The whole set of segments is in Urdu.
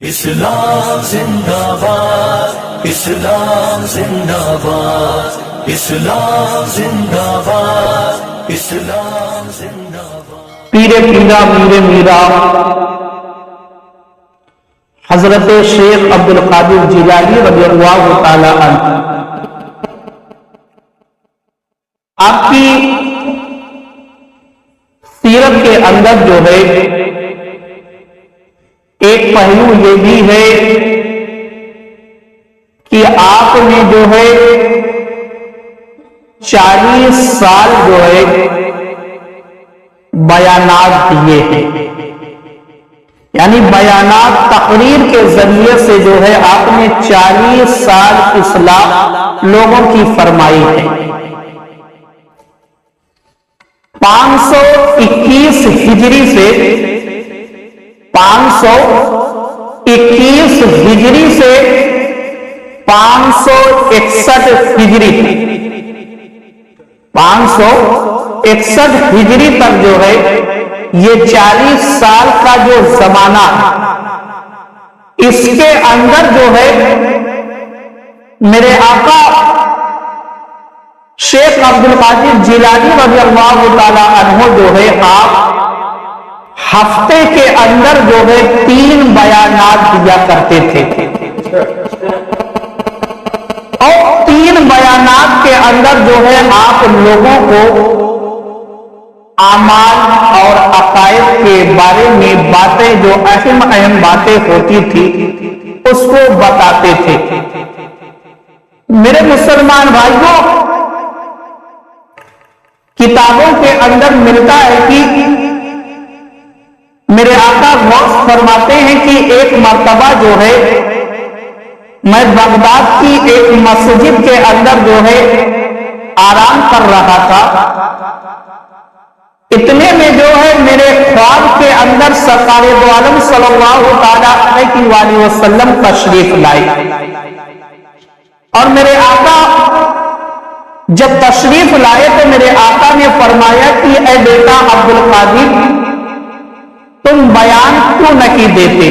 اسلام زندہ باد، اسلام زندہ باد، اسلام زندہ باد، اسلام زندہ باد۔ پیر پیرا میر میرا حضرت شیخ عبد القادر جیلانی رضی اللہ تعالی عنہ، آپ کی سیرت کے اندر جو ہے ایک پہلو یہ بھی ہے کہ آپ نے جو ہے 40 سال جو ہے بیانات دیے ہیں، یعنی بیانات تقریر کے ذریعے سے جو ہے آپ نے 40 سال اصلاح لوگوں کی فرمائی ہے۔ 521 ہجری سے 521 ہجری سے 561 ہجری 561 ہجری تک جو ہے یہ 40 سال کا جو زمانہ ہے، اس کے اندر جو ہے میرے آقا شیخ عبد القادر جیلانی رضی اللہ تعالی عنہ جو ہے آپ ہفتے کے اندر جو ہے 3 بیانات دیا کرتے تھے، اور 3 بیانات کے اندر جو ہے آپ لوگوں کو اعمال اور عقائد کے بارے میں باتیں جو اہم باتیں ہوتی تھی اس کو بتاتے تھے۔ میرے مسلمان بھائیوں، کتابوں کے اندر ملتا ہے کہ میرے آقا غوث فرماتے ہیں کہ ایک مرتبہ جو ہے میں بغداد کی ایک مسجد کے اندر جو ہے آرام کر رہا تھا، اتنے میں جو ہے میرے خواب کے اندر سرکار دو عالم صلی اللہ تعالی علیہ وسلم تشریف لائے، اور میرے آقا جب تشریف لائے تو میرے آقا نے فرمایا کہ اے بیٹا عبد القادر، تم بیان کیوں نہیں دیتے؟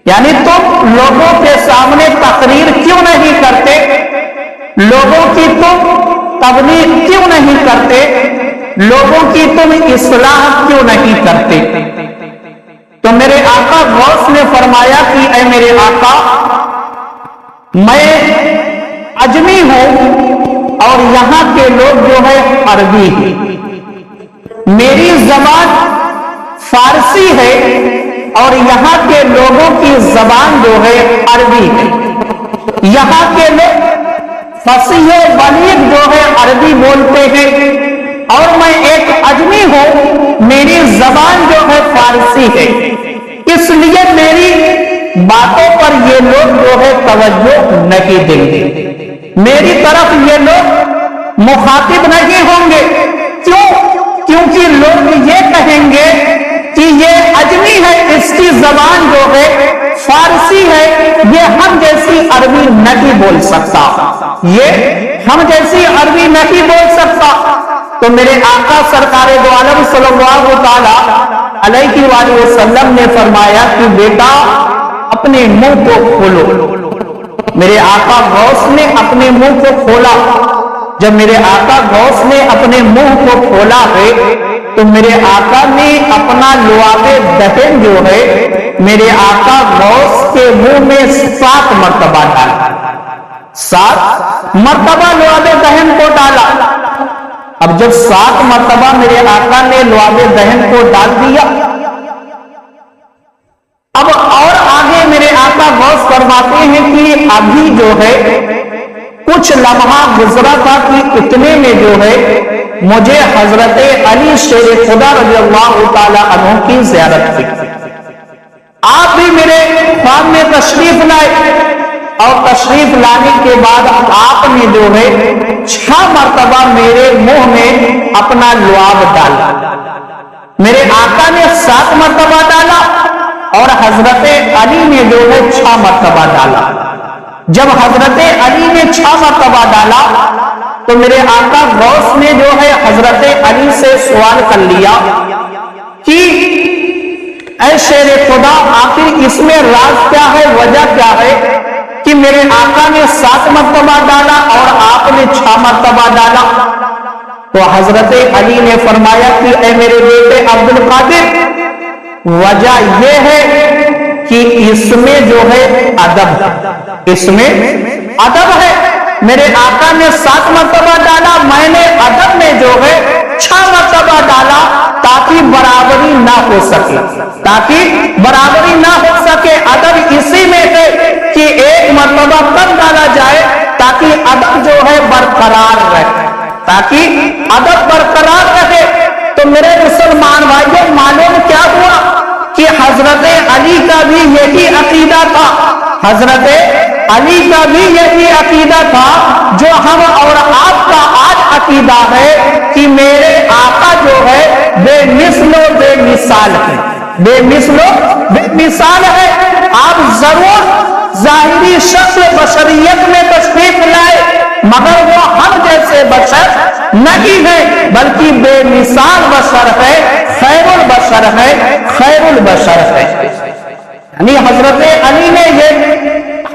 یعنی تم لوگوں کے سامنے تقریر کیوں نہیں کرتے؟ لوگوں کی تم تبلیغ کیوں نہیں کرتے؟ لوگوں کی تم اصلاح کیوں نہیں کرتے؟ تو میرے آقا غوث نے فرمایا کہ اے میرے آقا، میں اجمی ہوں اور یہاں کے لوگ جو ہے عربی ہیں، میری زبان فارسی ہے اور یہاں کے لوگوں کی زبان جو ہے عربی ہے، یہاں کے لوگ فصیح بلیغ جو ہے عربی بولتے ہیں، اور میں ایک اجمی ہوں، میری زبان جو ہے فارسی ہے، اس لیے میری باتوں پر یہ لوگ جو ہے توجہ نہیں دیں گے، میری طرف یہ لوگ مخاطب نہیں ہوں گے۔ کیوں؟ کیونکہ لوگ یہ کہیں گے کہ یہ اجمی ہے، اس کی زبان جو ہے فارسی ہے، یہ ہم جیسی عربی نہیں بول سکتا، یہ ہم جیسی عربی نہیں بول سکتا۔ تو میرے آقا سرکار دو عالم صلی اللہ تعالی علیہ وآلہ وسلم نے فرمایا کہ بیٹا اپنے منہ کو کھولو۔ میرے آقا غوث نے اپنے منہ کو کھولا۔ جب میرے آقا غوث نے اپنے منہ کو کھولا ہے تو میرے آقا نے اپنا لعاب دہن جو ہے میرے آقا غوث کے منہ میں 7 مرتبہ ڈالا، 7 مرتبہ لعاب دہن کو ڈالا۔ اب جب 7 مرتبہ میرے آقا نے لعاب دہن کو ڈال دیا، اب اور آگے میرے آقا غوث فرماتے ہیں کہ ابھی جو ہے کچھ لمحہ گزرا تھا کہ اتنے میں جو ہے مجھے حضرت علی شیر خدا رضی اللہ تعالی عنہ کی زیارت کی۔ آپ بھی میرے خواب میں تشریف لائے، اور تشریف لانے کے بعد آپ نے جو ہے 6 مرتبہ میرے منہ میں اپنا لعاب ڈالا۔ میرے آقا نے 7 مرتبہ ڈالا اور حضرت علی نے جو ہے 6 مرتبہ ڈالا۔ جب حضرت علی نے 6 مرتبہ ڈالا تو میرے آقا غوث نے جو ہے حضرت علی سے سوال کر لیا کہ اے شیر خدا، آخر اس میں مرتبہ ڈالا تو حضرت علی نے فرمایا کہ اے میرے بیٹے عبد القادر، وجہ یہ ہے کہ اس میں جو ہے ادب ہے، اس میں ادب ہے۔ میرے آقا نے 7 مرتبہ ڈالا، میں نے ادب میں جو ہے 6 مرتبہ ڈالا، تاکہ برابری نہ ہو سکے، تاکہ برابری نہ ہو سکے۔ ادب اسی میں ہے کہ ایک مرتبہ کم ڈالا جائے تاکہ ادب جو ہے برقرار رہے، تاکہ ادب برقرار رہے۔ تو میرے مسلمان بھائیوں، معلوم کیا ہوا کہ حضرت علی کا بھی یہی عقیدہ تھا، حضرت علی کا بھی یہی عقیدہ تھا جو ہم اور آپ کا آج عقیدہ ہے کہ میرے آقا جو ہے بے مثل و بے مثال ہے، بے مثل و بے مثال ہے۔ آپ ضرور ظاہری شکل بشریت میں تشریف لائے، مگر وہ ہم جیسے بشر نہیں ہے، بلکہ بے مثال بشر ہے، خیر البشر ہے، خیر البشر ہے۔ یعنی حضرت علی نے یہ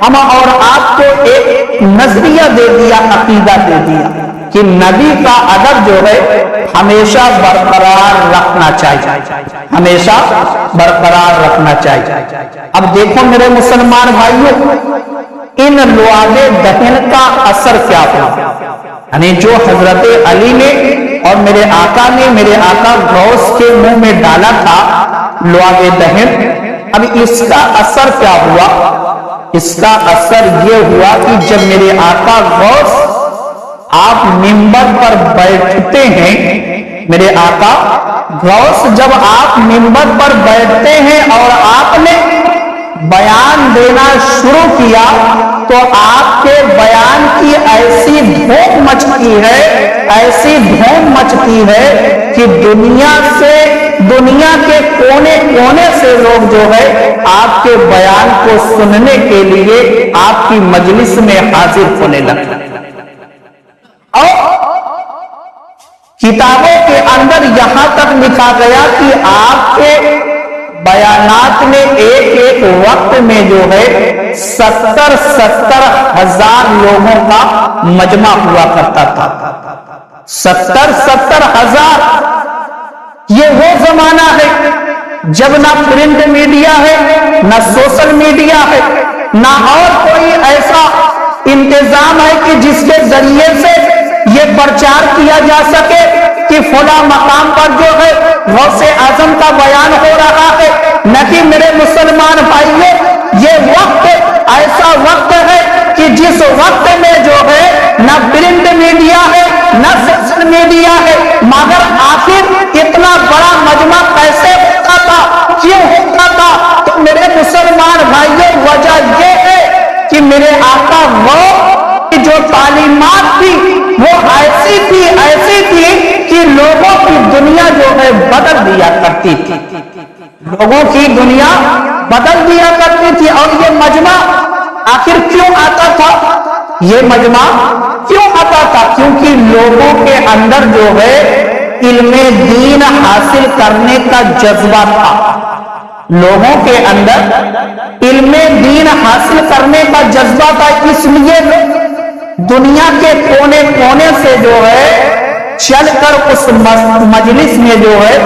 ہم اور آپ کو ایک نظریہ دے دیا، عقیدہ دے دیا کہ نبی کا ادب جو ہے ہمیشہ برقرار رکھنا چاہیے، ہمیشہ برقرار رکھنا چاہیے۔ اب دیکھو میرے مسلمان بھائیوں، ان لعاب دہن کا اثر کیا ہوا؟ یعنی جو حضرت علی نے اور میرے آقا نے میرے آقا غوث کے منہ میں ڈالا تھا لعاب دہن، اب اس کا اثر کیا ہوا؟ اس کا اثر یہ ہوا کہ جب میرے آقا غوث آپ منبر پر بیٹھتے ہیں، میرے آقا غوث جب آپ منبر پر بیٹھتے ہیں اور آپ نے بیان دینا شروع کیا تو آپ کے بیان کی ایسی دھوم مچتی ہے، ایسی دھوم مچتی ہے کہ دنیا کے کونے کونے سے لوگ جو ہے آپ کے بیان کو سننے کے لیے آپ کی مجلس میں حاضر ہونے لگے۔ اور کتابوں کے اندر یہاں تک لکھا گیا کہ آپ کے بیانات میں ایک وقت میں جو ہے 70 ہزار لوگوں کا مجمع ہوا کرتا تھا، 70 ہزار۔ یہ وہ زمانہ ہے جب نہ پرنٹ میڈیا ہے، نہ سوشل میڈیا ہے، نہ اور کوئی ایسا انتظام ہے کہ جس کے ذریعے سے یہ پرچار کیا جا سکے کہ فلاں مقام پر جو ہے غوث اعظم کا بیان ہو رہا ہے۔ نہیں میرے مسلمان بھائیوں، یہ وقت ایسا وقت ہے کہ جس وقت میں جو ہے نہ پرنٹ میڈیا ہے نہ سوشل میڈیا ہے، مگر آخر اتنا بڑا مجمع کیسے ہوتا تھا، کیوں ہوتا تھا؟ تو میرے مسلمان بھائیوں، وجہ یہ ہے کہ میرے آقا وہ جو تعلیمات تھی وہ ایسی تھی کہ لوگوں کی دنیا جو ہے بدل دیا کرتی تھی، لوگوں کی دنیا بدل دیا کرتی تھی۔ اور یہ مجمع آخر کیوں آتا تھا؟ یہ مجمع کیوں آتا تھا؟ کیونکہ لوگوں کے اندر جو ہے علم دین حاصل کرنے کا جذبہ تھا، لوگوں کے اندر علم دین حاصل کرنے کا جذبہ تھا، اس لیے دنیا کے کونے کونے سے جو ہے چل کر اس مجلس میں جو ہے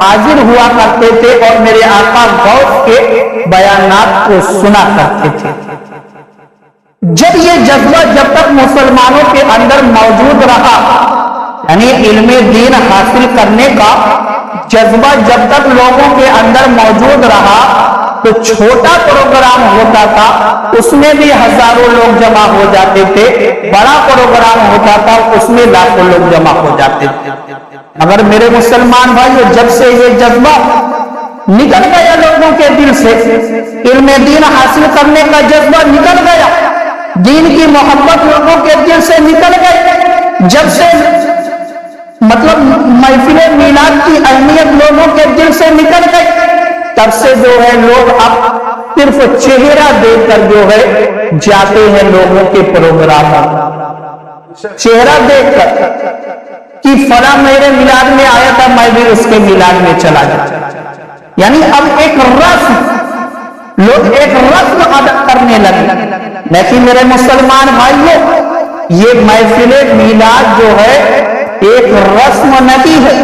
حاضر ہوا کرتے تھے اور میرے آقا غوث کے بیانات کو سنا کرتے تھے۔ جب یہ جذبہ جب تک مسلمانوں کے اندر موجود رہا، یعنی علم دین حاصل کرنے کا جذبہ جب تک لوگوں کے اندر موجود رہا، تو چھوٹا پروگرام ہوتا تھا اس میں بھی ہزاروں لوگ جمع ہو جاتے تھے، بڑا پروگرام ہوتا تھا اس میں لاکھوں لوگ جمع ہو جاتے تھے۔ مگر میرے مسلمان بھائیو، جب سے یہ جذبہ نکل گیا لوگوں کے دل سے، علم دین حاصل کرنے کا جذبہ نکل گیا، دین کی محبت لوگوں کے دل سے نکل گئی، جب سے مطلب محفل میلاد کی اہمیت لوگوں کے دل سے نکل گئی، تب سے جو ہے لوگ اب صرف چہرہ دیکھ کر جو ہے جاتے ہیں لوگوں کے پروگراموں، چہرہ دیکھ کر کہ فلاں میرے میلاد میں آیا تھا، میں بھی اس کے میلاد میں چلا گیا۔ یعنی اب ایک رسم، لوگ ایک رسم ادا کرنے لگے۔ لیکن میرے مسلمان بھائیوں، یہ محفل میلاد جو ہے ایک رسم نہیں ہے،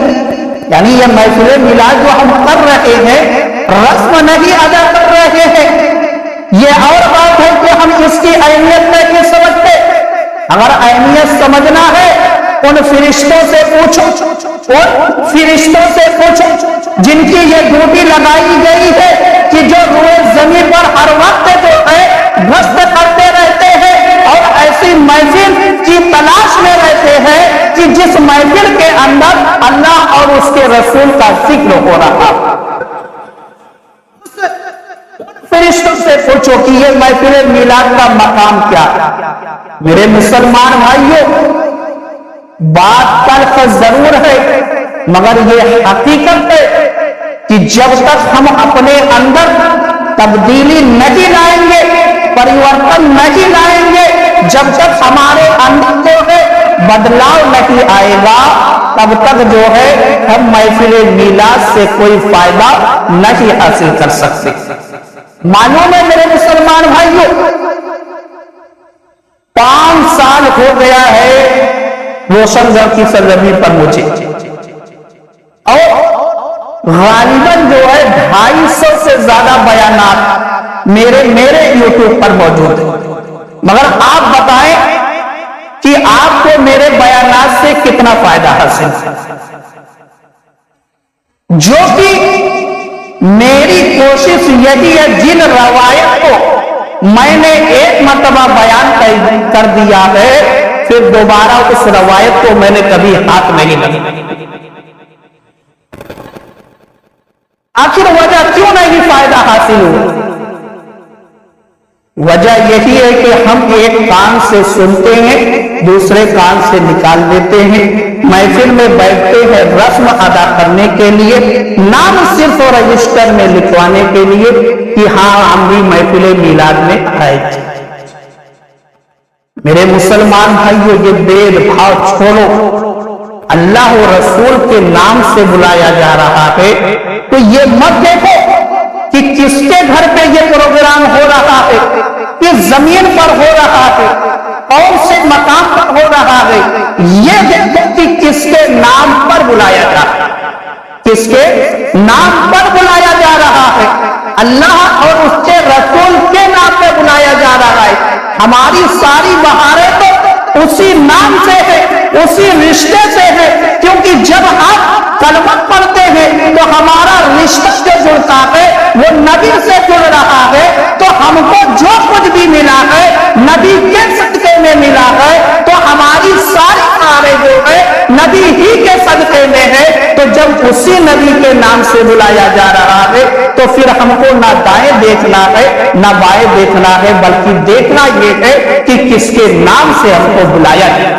یعنی یہ محفل میلاد جو ہم کر رہے ہیں رسم نہیں ادا کر رہے ہیں۔ یہ اور بات ہے کہ ہم اس کی اہمیت نہیں سمجھتے۔ اگر اہمیت سمجھنا ہے ان فرشتوں سے پوچھو، ان فرشتوں سے پوچھو جن کی یہ ڈیوٹی لگائی گئی ہے کہ جو روئے زمین پر ہر وقت جو ہے گشت کرتے رہتے ہیں اور ایسی محفل کی تلاش میں رہتے ہیں کہ جس محفل کے اندر اللہ اور اس کے رسول کا ذکر ہو رہا۔ فرشتوں سے پوچھو کہ یہ محفل میلاد کا مقام کیا ہے۔ میرے مسلمان بھائیوں، بات تلخ ضرور ہے مگر یہ حقیقت ہے کہ جب تک ہم اپنے اندر تبدیلی نہیں لائیں گے، پریورتن نہیں لائیں گے، جب تک ہمارے اندر جو ہے بدلاؤ نہیں آئے گا، تب تک جو ہے ہم محفل میلاد سے کوئی فائدہ نہیں حاصل کر سکتے۔ معلوم ہے میرے مسلمان بھائیوں، 5 سال ہو گیا ہے روشن گڑھ کی سرزمین پر مجھے، اور غالباً جو ہے 250 سے زیادہ بیانات میرے یوٹیوب پر موجود ہیں، مگر آپ بتائیں کہ آپ کو میرے بیانات سے کتنا فائدہ حاصل ہے؟ جو کہ میری کوشش یہی ہے، جن روایت کو میں نے ایک مرتبہ بیان کر دیا ہے پھر دوبارہ اس روایت کو میں نے کبھی ہاتھ نہیں لگایا۔ آخر وجہ کیوں نہیں فائدہ حاصل ہوا؟ وجہ یہی ہے کہ ہم ایک کان سے سنتے ہیں دوسرے کان سے نکال دیتے ہیں، محفل میں بیٹھتے ہیں رسم ادا کرنے کے لیے، نام صرف رجسٹر میں لکھوانے کے لیے کہ ہاں ہم بھی محفل میلاد میں آئے تھے۔ میرے مسلمان بھائیو، یہ بید بھاؤ چھوڑو، اللہ و رسول کے نام سے بلایا جا رہا ہے تو یہ مت دیکھو کہ کس کے گھر پہ یہ پروگرام ہو رہا ہے، کس زمین پر ہو رہا ہے، کون سے مقام پر ہو رہا ہے، یہ دیکھو کہ کس کے نام پر بلایا جا رہا ہے، کس کے نام پر بلایا جا رہا ہے، اللہ اور اس کے رسول کے نام پہ بلایا جا رہا ہے۔ ہماری ساری بہاریں تو اسی نام سے ہے، اسی رشتے سے ہے، کیونکہ جب ہم کلمہ پڑھتے ہیں تو ہمارا رشتہ جو جڑتا ہے وہ نبی سے جڑ رہا ہے، تو ہم کو جو کچھ بھی ملا ہے نبی کے صدقے میں ملا ہے، تو ہماری ساری کاریں جو ہے نبی ہی کے صدقے میں ہے۔ تو جب اسی نبی کے نام سے بلایا جا رہا ہے تو پھر ہم کو نہ دائیں دیکھنا ہے نہ بائیں دیکھنا ہے، بلکہ دیکھنا یہ ہے کہ کس کے نام سے ہم کو بلایا گیا۔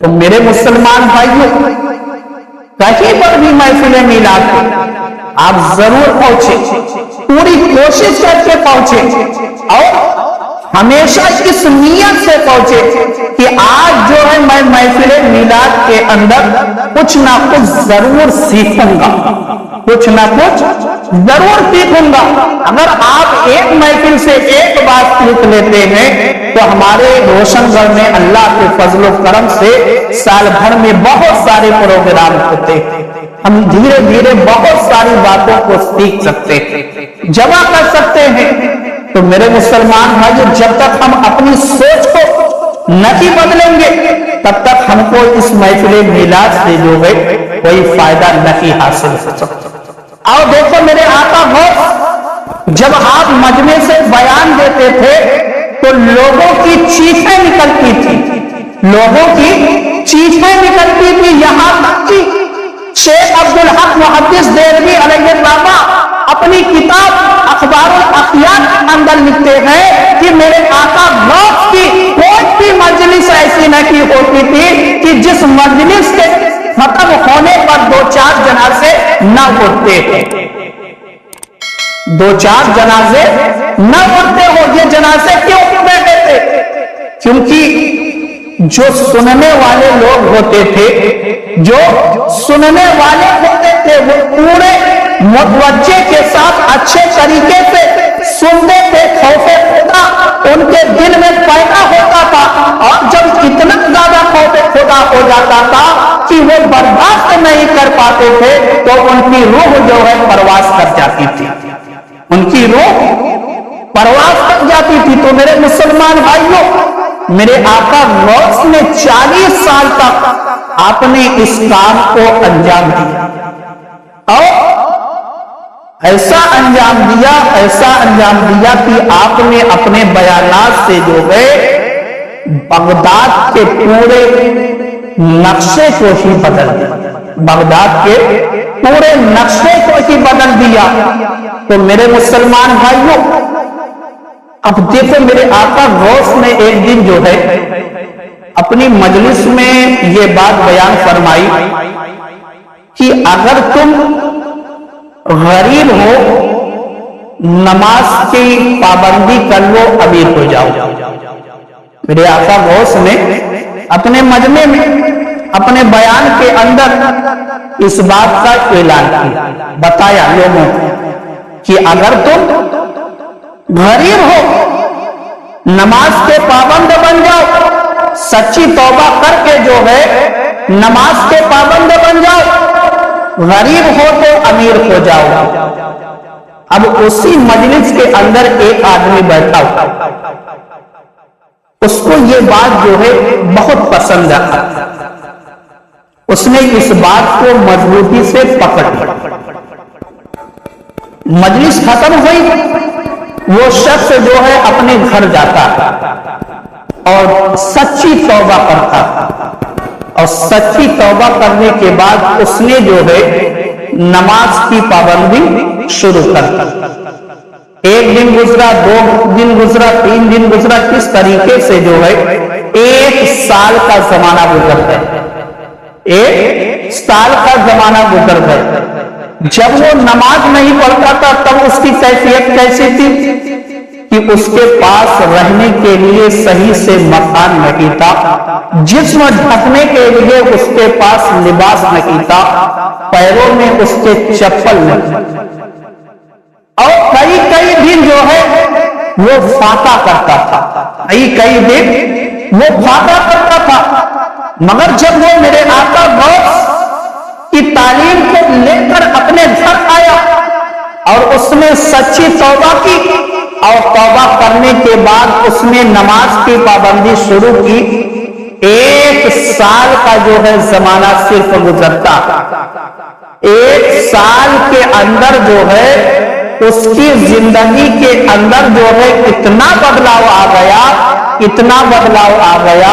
تو میرے مسلمان بھائیوں، کہیں پر بھی محفل میلاد کو آپ ضرور پہنچے، پوری کوشش کر کے پہنچے، اور ہمیشہ اس نیت سے پہنچے کہ آج جو ہے میں محفل میلاد کے اندر کچھ نہ کچھ ضرور سیکھوں گا، کچھ نہ کچھ ضرور سیکھوں گا۔ اگر آپ ایک محفل سے ایک بات سیکھ لیتے ہیں تو ہمارے روشن گڑھ میں اللہ کے فضل و کرم سے سال بھر میں بہت سارے پروگرام ہوتے ہیں، ہم دھیرے دھیرے بہت ساری باتوں کو سیکھ سکتے ہیں، جمع کر سکتے ہیں۔ تو میرے مسلمان بھائیو، جب تک ہم اپنی سوچ کو نہیں بدلیں گے تب تک ہم کو اس محفل میلاد سے جو ہے کوئی فائدہ نہیں حاصل ہو سکتا۔ اور دیکھو میرے آقا غوث، جب آپ مجمع سے بیان دیتے تھے تو لوگوں کی چیخیں نکلتی تھی، لوگوں کی چیخیں نکلتی تھی، یہاں تک کہ شیخ عبدالحق محدث دہلوی علیہ الرحمہ اپنی کتاب اخبار الاخیار کے اندر لکھتے ہیں کہ میرے آقا غوث کی کوئی بھی مجلس ایسی نہیں ہوتی تھی کہ جس مجلس کے ختم ہونے پر 2-4 جنازے نہ اٹھتے ہیں، 2-4 جنازے نہ اٹھتے ہو۔ یہ جنازے کیوں اٹھتے تھے؟ کیونکہ جو سننے والے لوگ ہوتے تھے، جو سننے والے ہوتے تھے وہ پورے متوجہ کے ساتھ اچھے طریقے سے سنتے تھے، خوف خدا ان کے دل میں پیدا ہو ہو جاتا تھا کہ وہ برداشت نہیں کر پاتے تھے تو ان کی روح جو ہے پرواز کر جاتی تھی، ان کی روح پرواز کر جاتی تھی۔ تو میرے مسلمان بھائیوں، میرے آقا غوث نے 40 سال تک آپ نے اس کام کو انجام دیا، اور ایسا انجام دیا کہ آپ نے اپنے بیانات سے جو ہے بغداد کے پورے نقشے کو ہی بدل دیا، بغداد کے پورے نقشے کو ہی بدل دیا۔ تو میرے مسلمان بھائیوں، اب دیکھو میرے آقا غوث نے ایک دن جو ہے اپنی مجلس میں یہ بات بیان فرمائی کہ اگر تم غریب ہو، نماز کی پابندی کر لو، امیر ہو جاؤ۔ میرے آقا غوث نے اپنے مجمع میں اپنے بیان کے اندر اس بات کا اعلان کیا، بتایا لوگوں کہ اگر تم غریب ہو، نماز کے پابند بن جاؤ، سچی توبہ کر کے جو ہے نماز کے پابند بن جاؤ، غریب ہو تو امیر ہو جاؤ۔ اب اسی مجلس کے اندر ایک آدمی بیٹھا ہوا، اس کو یہ بات جو ہے بہت پسند آیا، اس نے اس بات کو مضبوطی سے پکڑ لیا۔ مجلس ختم ہوئی، وہ شخص جو ہے اپنے گھر جاتا اور سچی توبہ کرتا، اور سچی توبہ کرنے کے بعد اس نے جو ہے نماز کی پابندی شروع کر دی۔ ایک دن گزرا، 2 دن گزرا، 3 دن گزرا، کس طریقے سے جو ہے 1 سال کا زمانہ گزر گیا، 1 سال کا زمانہ گزر گیا۔ جب وہ نماز نہیں پڑھتا تھا تب اس کی کیفیت کیسی تھی کہ اس کے پاس رہنے کے لیے صحیح سے مکان نہیں تھا، جسم ڈھکنے کے لیے اس کے پاس لباس نہیں تھا، پیروں میں اس کے چپل نہیں، اور کئی دن جو ہے وہ فاقہ کرتا تھا، کئی دن وہ فاقہ کرتا تھا۔ مگر جب وہ میرے آقا غوث کی تعلیم کو لے کر اپنے گھر آیا اور اس نے سچی توبہ کی، اور توبہ کرنے کے بعد اس نے نماز کی پابندی شروع کی، 1 سال کا جو ہے زمانہ صرف گزرتا، 1 سال کے اندر جو ہے اس کی زندگی کے اندر جو ہے اتنا بدلاؤ آ گیا، اتنا بدلاؤ آ گیا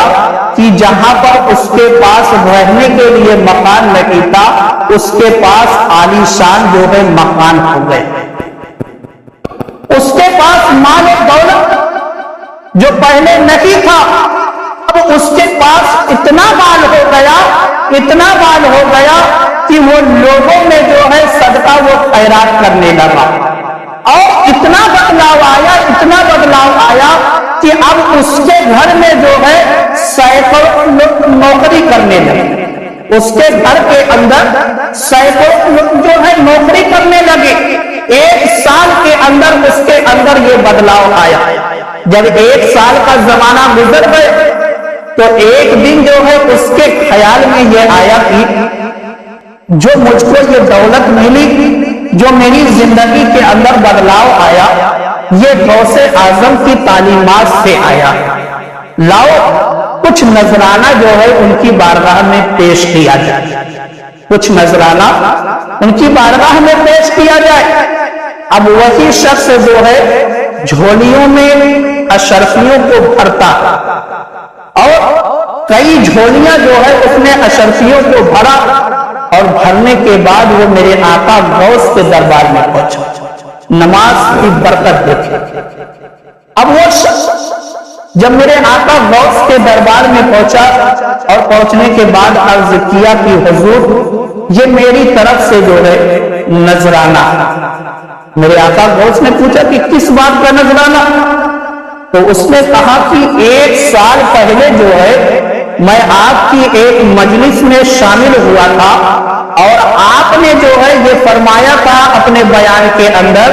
کہ جہاں پر اس کے پاس رہنے کے لیے مکان نہیں تھا، اس کے پاس عالی شان جو ہے مکان ہو گئے، اس کے پاس مال و دولت جو پہلے نہیں تھا اب اس کے پاس اتنا مال ہو گیا، اتنا مال ہو گیا کہ وہ لوگوں میں جو ہے صدقہ وہ خیرات کرنے لگا، اور اتنا بدلاؤ آیا، اتنا بدلاؤ آیا کہ اب اس کے گھر میں جو ہے سینکڑوں لوگ نوکری کرنے لگے، اس کے گھر کے اندر سینکڑوں لوگ جو ہے نوکری کرنے لگے۔ 1 سال کے اندر اس کے اندر یہ بدلاؤ آیا۔ جب 1 سال کا زمانہ گزر گئے تو ایک دن جو ہے اس کے خیال میں یہ آیا کہ جو مجھ کو یہ دولت ملی، جو میری زندگی کے اندر بدلاؤ آیا، یہ غوث اعظم کی تعلیمات سے آیا، لاؤ کچھ نذرانہ جو ہے ان کی بارگاہ میں پیش کیا جائے، کچھ نذرانہ ان کی بارگاہ میں پیش کیا جائے۔ اب وہی شخص جو ہے جھولیوں میں اشرفیوں کو بھرتا، اور کئی جھولیاں جو ہے اس نے اشرفیوں کو بھرا، اور بھرنے کے بعد وہ میرے آقا غوث کے دربار میں پہنچا، نماز کی برکت دیکھی۔ اب وہ شخص جب میرے آقا غوث کے دربار میں پہنچا، اور پہنچنے کے بعد عرض کیا کہ حضور یہ میری طرف سے جو ہے نذرانہ۔ میرے آقا غوث نے پوچھا کہ کس بات کا نذرانہ؟ تو اس نے کہا کہ 1 سال پہلے جو ہے میں آپ کی ایک مجلس میں شامل ہوا تھا، اور آپ نے جو ہے یہ فرمایا تھا اپنے بیان کے اندر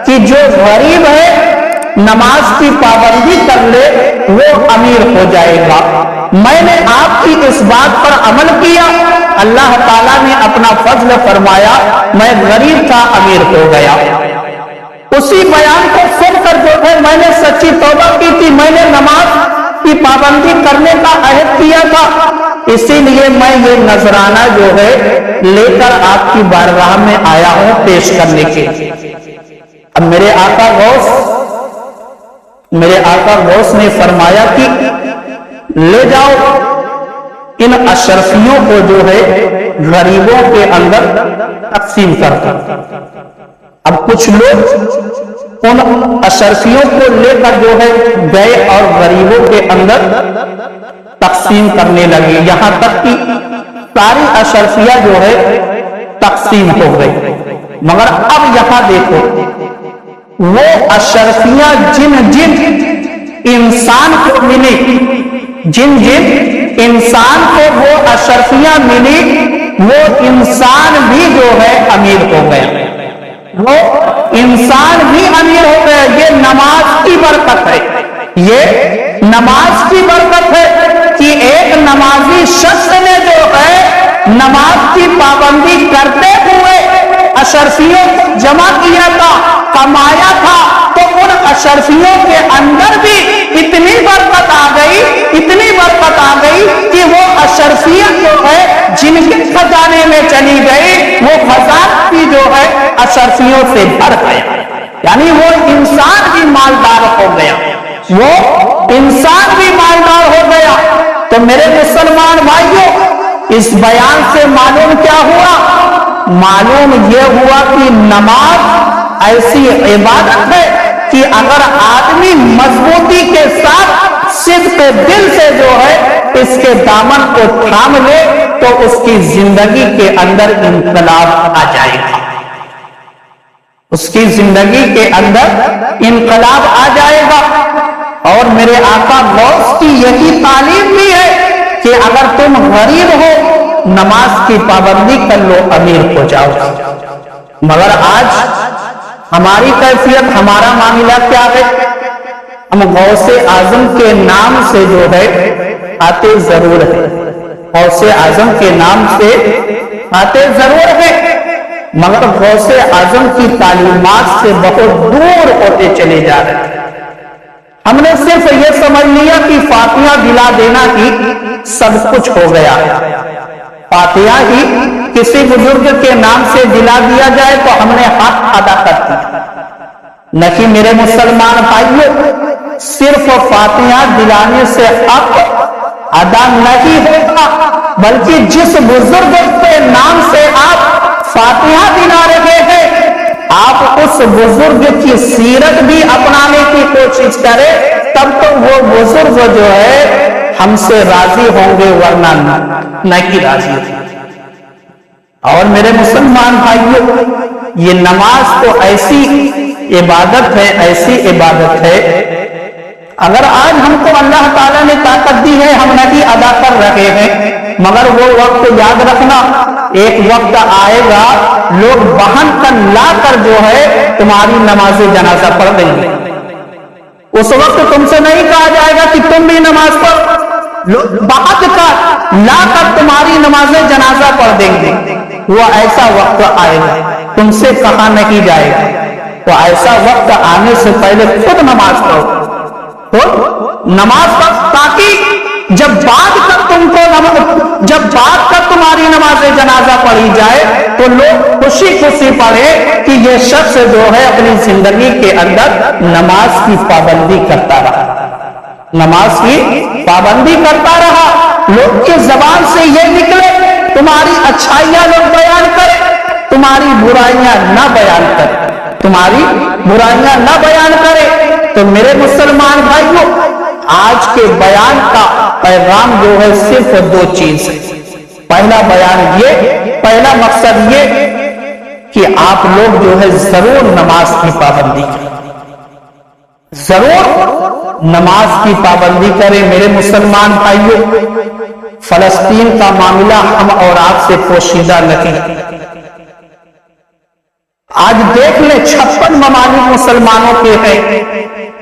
کہ جو غریب ہے نماز کی پابندی کر لے وہ امیر ہو جائے گا۔ میں نے آپ کی اس بات پر عمل کیا، اللہ تعالیٰ نے اپنا فضل فرمایا، میں غریب تھا امیر ہو گیا۔ اسی بیان کو سن کر جو ہے میں نے سچی توبہ کی تھی، میں نے نماز کی پابندی کرنے کا عہد کیا تھا، اسی لیے میں یہ نذرانہ جو ہے لے کر آپ کی بارگاہ میں آیا ہوں پیش کرنے کے۔ اب میرے آقا غوث نے فرمایا کہ لے جاؤ ان اشرفیوں کو جو ہے غریبوں کے اندر تقسیم کر دو۔ اب کچھ لوگ ان اشرفیوں کو لے کر جو ہے گئے اور غریبوں کے اندر تقسیم کرنے لگے، یہاں تک کہ ساری اشرفیہ جو ہے تقسیم ہو گئی۔ مگر اب یہاں دیکھو، وہ اشرفیہ جن انسان کو ملی، جن انسان کو وہ اشرفیہ ملی، وہ انسان بھی جو ہے امیر ہو گیا، وہ انسان بھی امیر ہو گیا۔ یہ نماز کی برکت ہے، یہ نماز کی برکت ہے کہ ایک نمازی شخص نے جو ہے نماز کی پابندی کرتے ہوئے اشرفیوں کو جمع کیا تھا، کمایا تھا، تو ان اشرفیوں کے اندر بھی اتنی برکت آ گئی، اتنی برکت آ گئی کہ وہ اشرفیہ جو ہے جن کے خزانے میں چلی گئی، وہ خزانہ بھی جو ہے اشرفیوں سے بھر گیا، یعنی وہ انسان بھی مالدار ہو گیا، وہ انسان بھی مالدار ہو گیا۔ تو میرے مسلمان بھائیوں، اس بیان سے معلوم کیا ہوا؟ معلوم یہ ہوا کہ نماز ایسی عبادت ہے کہ اگر آدمی مضبوطی کے ساتھ صدق دل سے جو ہے اس کے دامن کو تھام لے تو اس کی زندگی کے اندر انقلاب آ جائے گا، اس کی زندگی کے اندر انقلاب آ جائے گا۔ اور میرے آقا غوث کی یہی تعلیم بھی ہے کہ اگر تم غریب ہو نماز کی پابندی کر لو، امیر ہو جاؤ۔ مگر آج ہماری کیفیت، ہمارا معاملہ کیا ہے؟ ہم غوث اعظم کے نام سے جو ہے آتے ضرور ہے، غوث اعظم کے نام سے آتے ضرور ہے، مگر غوث اعظم کی تعلیمات سے بہت دور ہوتے چلے جا رہے ہیں۔ ہم نے صرف یہ سمجھ لیا کہ فاتحہ دلا دینا ہی سب کچھ ہو گیا، فاتحہ ہی کسی بزرگ کے نام سے دلا دیا جائے تو ہم نے حق ادا کر دیا۔ نہیں میرے مسلمان بھائیوں، صرف فاتحہ دلانے سے حق ادا نہیں ہوگا، بلکہ جس بزرگ کے نام سے آپ فاتحہ دلا رہے ہیں، آپ اس بزرگ کی سیرت بھی اپنانے کی کوشش کریں، تب تو وہ بزرگ جو ہے ہم سے راضی ہوں گے، ورنہ نہیں راضی ہوں گے۔ اور میرے مسلمان بھائیوں، یہ نماز تو ایسی عبادت ہے، ایسی عبادت ہے، اگر آج ہم کو اللہ تعالیٰ نے طاقت دی ہے، ہم نہیں ادا کر رہے ہیں، مگر وہ وقت یاد رکھنا، ایک وقت آئے گا لوگ بہن کر لا کر جو ہے تمہاری نماز جنازہ پڑھ دیں گے۔ اس وقت تم سے نہیں کہا جائے گا کہ تم بھی نماز پڑھ، بہت کر لا کر تمہاری نماز جنازہ پڑھ دیں گے۔ وہ ایسا وقت آئے گا، تم سے کہا نہیں جائے گا، تو ایسا وقت آنے سے پہلے خود نماز پڑھو، خود نماز پڑھ، تاکہ جب بعد کر تمہاری نماز جنازہ پڑھی جائے تو لوگ خوشی خوشی پڑھے کہ یہ شخص جو ہے اپنی زندگی کے اندر نماز کی پابندی کرتا رہا، نماز کی پابندی کرتا رہا۔ لوگ کی زبان سے یہ نکلے تمہاری اچھائیاں لوگ بیان کریں، تمہاری برائیاں نہ بیان کریں، تمہاری برائیاں نہ بیان کریں۔ تو میرے مسلمان بھائیوں، آج کے بیان کا پیغام جو ہے صرف دو چیز ہے۔ پہلا بیان یہ، پہلا مقصد یہ کہ آپ لوگ جو ہے ضرور نماز کی پابندی کریں، ضرور نماز کی پابندی کریں۔ میرے مسلمان بھائیوں، فلسطین کا معاملہ ہم اور آپ سے پوشیدہ نہیں۔ آج دیکھ لیں 56 ممالک مسلمانوں کے ہیں،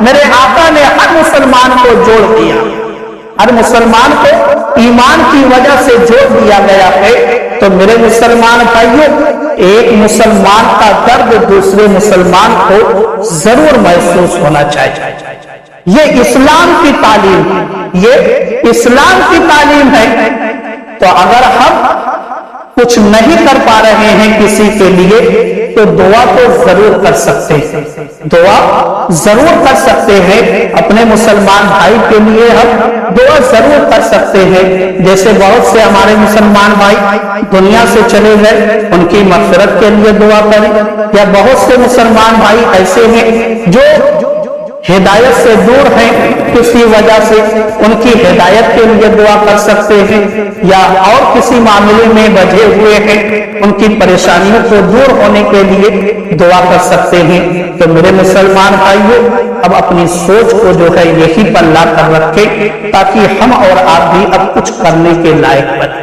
میرے آقا نے ہر مسلمان کو جوڑ دیا، ہر مسلمان کو ایمان کی وجہ سے جوڑ دیا گیا ہے۔ تو میرے مسلمان بھائیوں، ایک مسلمان کا درد دوسرے مسلمان کو ضرور محسوس ہونا چاہیے۔ یہ اسلام کی تعلیم ہے، یہ اسلام کی تعلیم ہے۔ تو اگر ہم کچھ نہیں کر پا رہے ہیں کسی کے لیے تو دعا تو ضرور کر سکتے ہیں، دعا ضرور کر سکتے ہیں۔ اپنے مسلمان بھائی کے لیے ہم دعا ضرور کر سکتے ہیں۔ جیسے بہت سے ہمارے مسلمان بھائی دنیا سے چلے گئے، ان کی مغفرت کے لیے دعا کریں، یا بہت سے مسلمان بھائی ایسے ہیں جو ہدایت سے دور ہیں کسی وجہ سے، ان کی ہدایت کے لیے دعا کر سکتے ہیں، یا اور کسی معاملے میں بجھے ہوئے ہیں، ان کی پریشانیوں کو دور ہونے کے لیے دعا کر سکتے ہیں۔ تو میرے مسلمان بھائیوں، اب اپنی سوچ کو جو ہے یہی پر لا کر رکھیں تاکہ ہم اور آپ بھی اب کچھ کرنے کے لائق بنیں،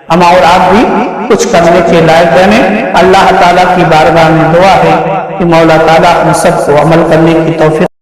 ہم اور آپ بھی کچھ کرنے کے لائق بنیں۔ اللہ تعالیٰ کی بارگاہ میں دعا ہے کہ مولا تعالیٰ ہم سب کو عمل کرنے کی توفیق